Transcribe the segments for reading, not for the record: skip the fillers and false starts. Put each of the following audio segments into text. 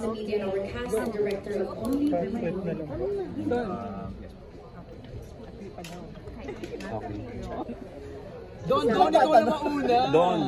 social media, our cast and director of Only Women. Don, ikaw na mauna. Don.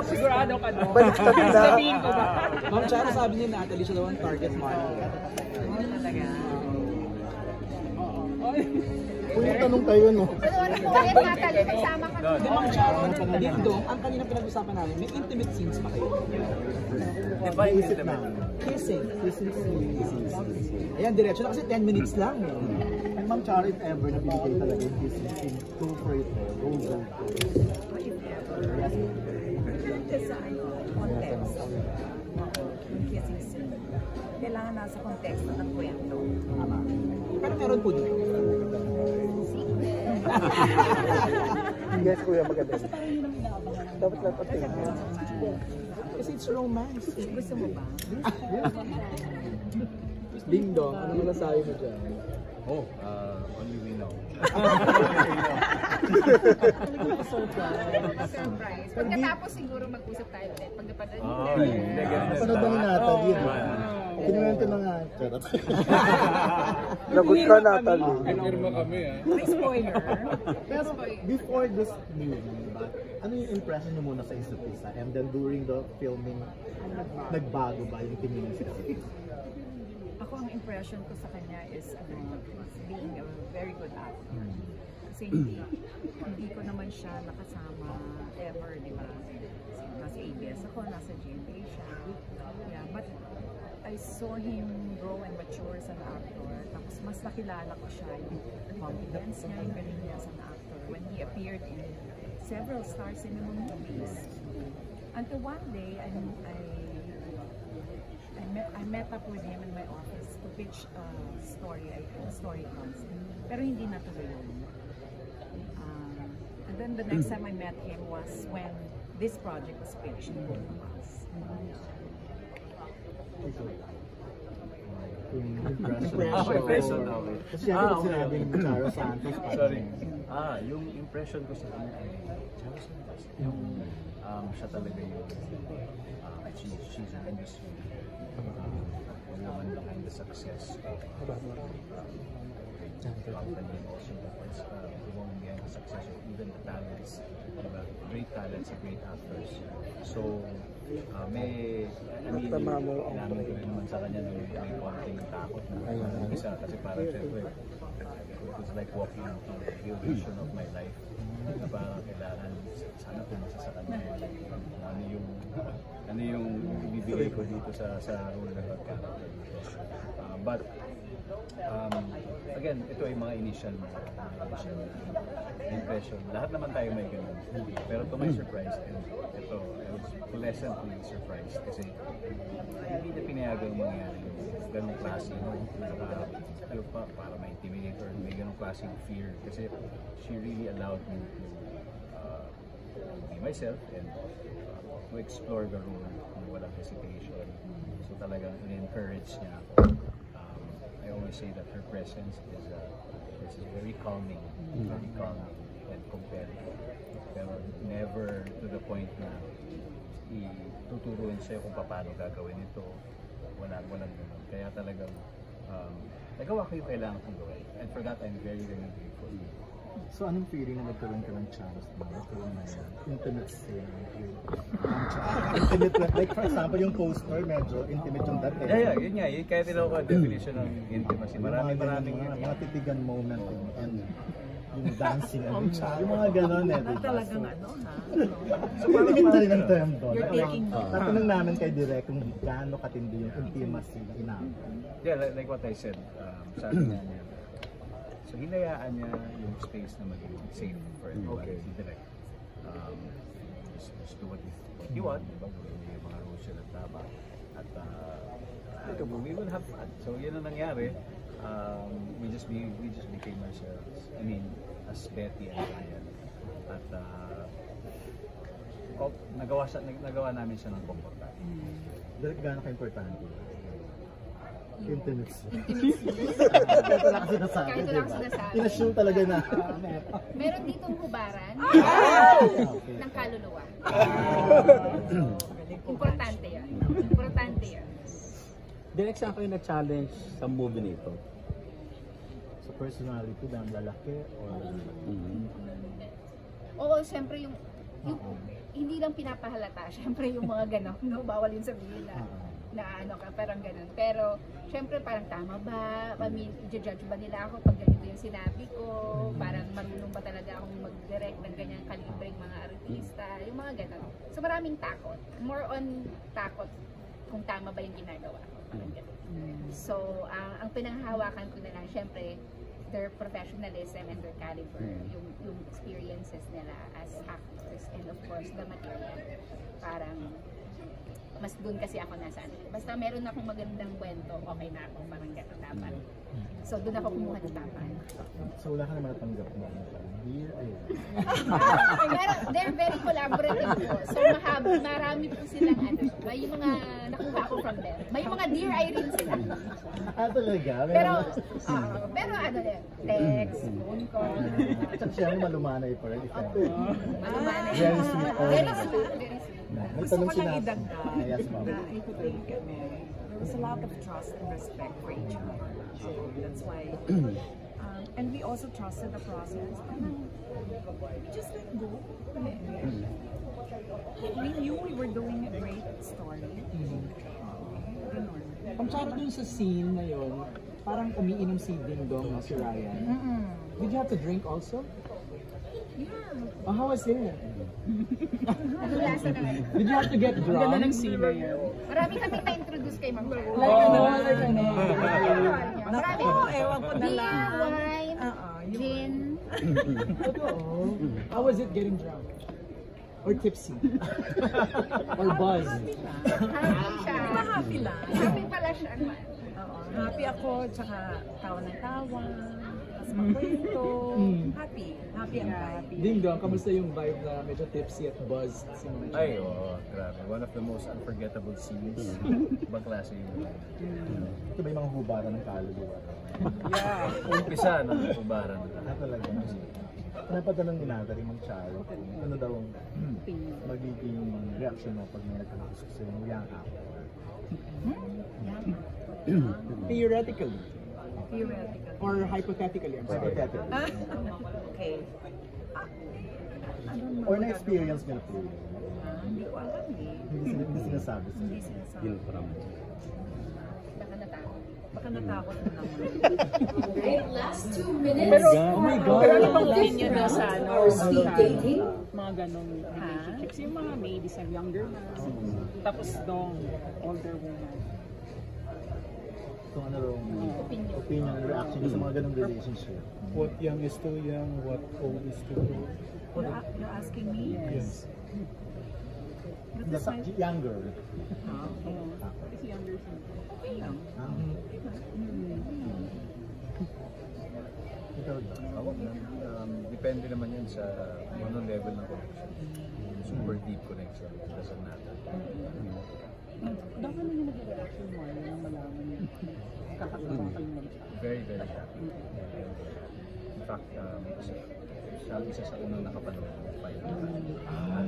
Sigurado ka doon. Baliktad na. Sabihin ko ba? Ma'am Charo, sabi niya Natalie siya daw ang target market. Talaga. Kung tanong tayo, no? Bakit Natalie, may sama ka doon? Ma'am Charo, Dingdong, ang kanina pinag-usapan namin, may intimate scenes ba kayo? Naisip na. Kissing. Kissing scenes. Ayan, diretso na kasi 10 minutes lang. And Ma'am Charo, if ever nabibigay talaga yung kissing scene, go for it. Go. Sa context. Yung kissing scene. Kailangan nasa konteksto ng kwento. Pero meron po dito. Yes, kuya, maganda. Dapat lang pati. Kasi it's romance. Gusto mo ba? Dingdong, ano masasabi mo dyan? Only we know. Surprise. Pagkatapos siguro mag-usap tayo ulit. Pag napanood Napanood ba ni Natalie? Kinuwento na nga. Lagot ka, Natalie. Pirma kami may spoiler. Pero before this movie, ano yung impression niyo muna sa isa't isa? And then during the filming, nagbago ba yung tingin niyo? Ako ang impression ko sa kanya is being a very good actor. Kasi hindi ko naman siya nakasama ever, di ba? Nasa ABS ako, nasa GMA siya. Yeah, but I saw him grow and mature as an actor. Tapos mas nakilala ko siya, yung confidence niya, yung galing niya as an actor. When he appeared in several Star Cinema movies. Until one day, I met up with him in my office to pitch a story comes. Pero hindi natuloy yun. And then the next time I met him was when this project was pitched in both of us. Impression. Kasi yan sinabi ni Charo Santos. Sorry. Yung impression ko sa kanya ay Charo Santos. Yung siya talaga yung she's an industry woman behind the success of company and also the woman behind the success of even the talents, great talents and great actors. So inamin ko rin naman sa kanya may konting takot na isa kasi parang syempre it was like walking into the vision of my life na parang kailangan sana pumasa sa kanya ano yung ibibigay ko dito sa role na character dito. But again, ito ay mga initial impression. Lahat naman tayo may ganun. Pero to my surprise, and ito, I was pleasantly surprised kasi hindi na pinayagang mangyari yung ganung klase, para ma-intimidate or may ganung klaseng fear kasi she really allowed me to be myself and to explore the role ng walang hesitation. So talagang in-encourage niya ako. I always say that her presence is very calming and compelling. Pero never to the point na ituturuin siya kung paano gagawin ito. Walang ganun. Kaya talagang nagawa ko yung kailangan kong gawin. And for that, I'm very, very grateful. So anong feeling na nagkaroon ka ng chance na nagkaroon na yan? Intimate scene. Intimate, like for example, yung poster, medyo intimate yung dati. Yeah, yun nga. Yun kaya tinawag ko definition ng intimacy. Maraming mga titigan moment and yung dancing, yung mga gano'n eh. Talagang ano ha? So intimate na rin ang term doon. You're taking Tatanong namin kay Direk kung gaano katindi yung intimacy na inabot. Yeah, like what I said, sabi niya, so hinayaan niya yung space na maging safe for everyone. Okay. Direct. Just do what you want, diba? Yung mga rules siya ng tama. At we will have fun. So yun ang nangyari. We just became ourselves. I mean, as Betty and Ryan. At nagawa namin siya ng komportable. Direk, gaano ka-importante? Intimacy. Kahit wala Kahit wala sinasabi. Inassume talaga na. Meron ditong hubaran ng kaluluwa. Importante yan. Direct saan kayo na-challenge sa movie nito? Sa personality ng lalaki or Oo, siyempre yung hindi lang pinapahalata, siyempre yung mga gano'n, no? Bawal yung sabihin na ano ka, parang gano'n. Pero, siyempre parang tama ba? I mean, i-judge ba nila ako pag ganito yung sinabi ko? Parang marunong ba talaga akong mag-direct ng ganyang kalibreng mga artista? Yung mga gano'n. So, maraming takot. More on takot kung tama ba yung ginagawa ko. Parang gano'n. So, ang pinanghahawakan ko na lang, siyempre, their professionalism and their caliber, yung experiences nila as actors, and of course the material. Parang mas dun kasi ako nasa ano. Basta meron akong magandang kwento, okay na ako, parang gano'n dapat. So dun ako kumuha ng tapan. so wala ka naman natanggap mo? Dear, They're very collaborative po. So marami po silang ano. May yung mga nakuha ko from them. May mga Dear Irene sila. talaga? Pero ano din, text, phone call. At siya yung malumanay pa rin. Malumanay. Very sweet. Very sweet. Very sweet. May Gusto tanong ko lang sila. idagdag Yes, ma'am. na I think there was a lot of trust and respect for each other. So that's why, and we also trusted the process. We just let go. We knew we were doing a great story. Ganun. Ang tsara dun sa scene na yun, parang umiinom si Ding Dong na si Ryan. Did you have to drink also? Yeah. Oh, how was it? Ano lasa na? Did you have to get drunk? Ganda ng scene na yan. Marami kami na-introduce kay Ma'am Carol. Like ano? Marami. Ewan ko na lang. Beer, wine, gin. Totoo. How was it getting drunk? Or tipsy? Or buzz? Happy siya. Happy lang. Happy pala siya. Oo, happy ako, tsaka tawa ng tawa, tapos magkwento. Happy. Happy ang vibe. Ding Dong, kamusta yung vibe na medyo tipsy at buzzed? Ay, grabe. One of the most unforgettable scenes. Ibang klase yun. Ito ba yung mga hubaran ng kaluluwa? Umpisa ng ubaran. Talaga. Napatanong ni Natalie Mang Charo kung ano daw ang magiging reaction mo pag may nagkakagusto sa yung young actor. Theoretically. Theoretical. Or hypothetically, I'm sorry. Hypothetical. Okay. I don't know. Or na-experience mo na po yun? Hindi ko alam eh. Hindi sinasabi sa Hindi sinasabi. Ginutram. Baka natakot. Baka natakot na naman. Right, last 2 minutes. Oh my God! Pero ano bang opinion na sa ano? Our speed dating. Mga ganong relationships. Yung mga ladies are younger na. Tapos dong, older woman. kung ano raw opinion, reaction sa mga ganong relationship. What young is too young, what old is too old. You're asking me? Yes. The younger. Is younger siya. Okay lang. Ikaw ba? Ako, depende naman yan sa anong level ng connection. Super deep connection. Doesn't matter. Dapat na yung nag-reaction mo yung malaman niya. Kakatawa kayo mag-chat. Very, very happy. In fact, siya isa sa unang nakapanood ng final. At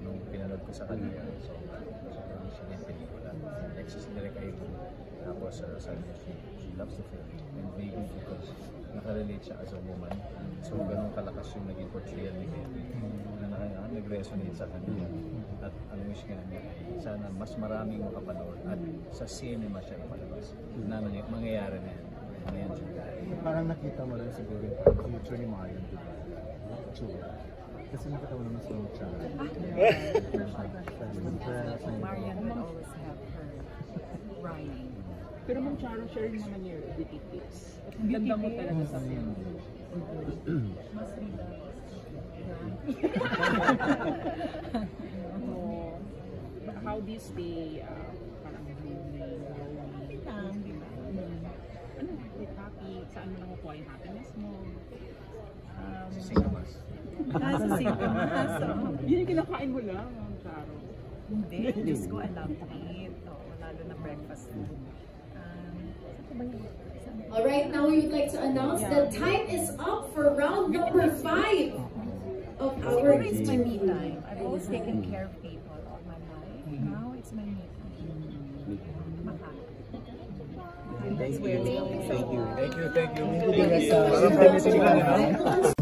nung pinanood ko sa kanya, sobrang siya yung pelikula. Next is Direk Irene. Tapos sabi niya, she loves the film. And maybe because nakarelate siya as a woman. So ganun kalakas yung naging portrayal ni Henry na nag-resonate sa kanya. At ang wish nga niya, sana mas maraming makapanood at sa cinema siya napalabas. Na mangyayari na yan. Ngayon siya. Parang nakita mo rin siguro yung future ni Marian, di ba? True. Kasi nakita mo naman sa mga channel. Marian will always have her rhyme. Pero Ma'am Charo, sharing naman yung beauty tips. Ang ganda mo talaga sa film. Mas relax. How do you stay parang blooming, lonely lang, di ba? Ano, happy, saan mo nakukuha yung happiness mo? Si Singmas. Sa Singkamas. Yun yung kinakain mo lang, Ma'am Charo. Hindi, Diyos ko, I love to eat. Lalo na breakfast food. All right, now we would like to announce that time is up for round number 5 of our It's my me time. I've always taken care of people all my life. Now it's my me time. Maka. Thank you. Thank you. Thank you, thank you. Thank you, Rasa.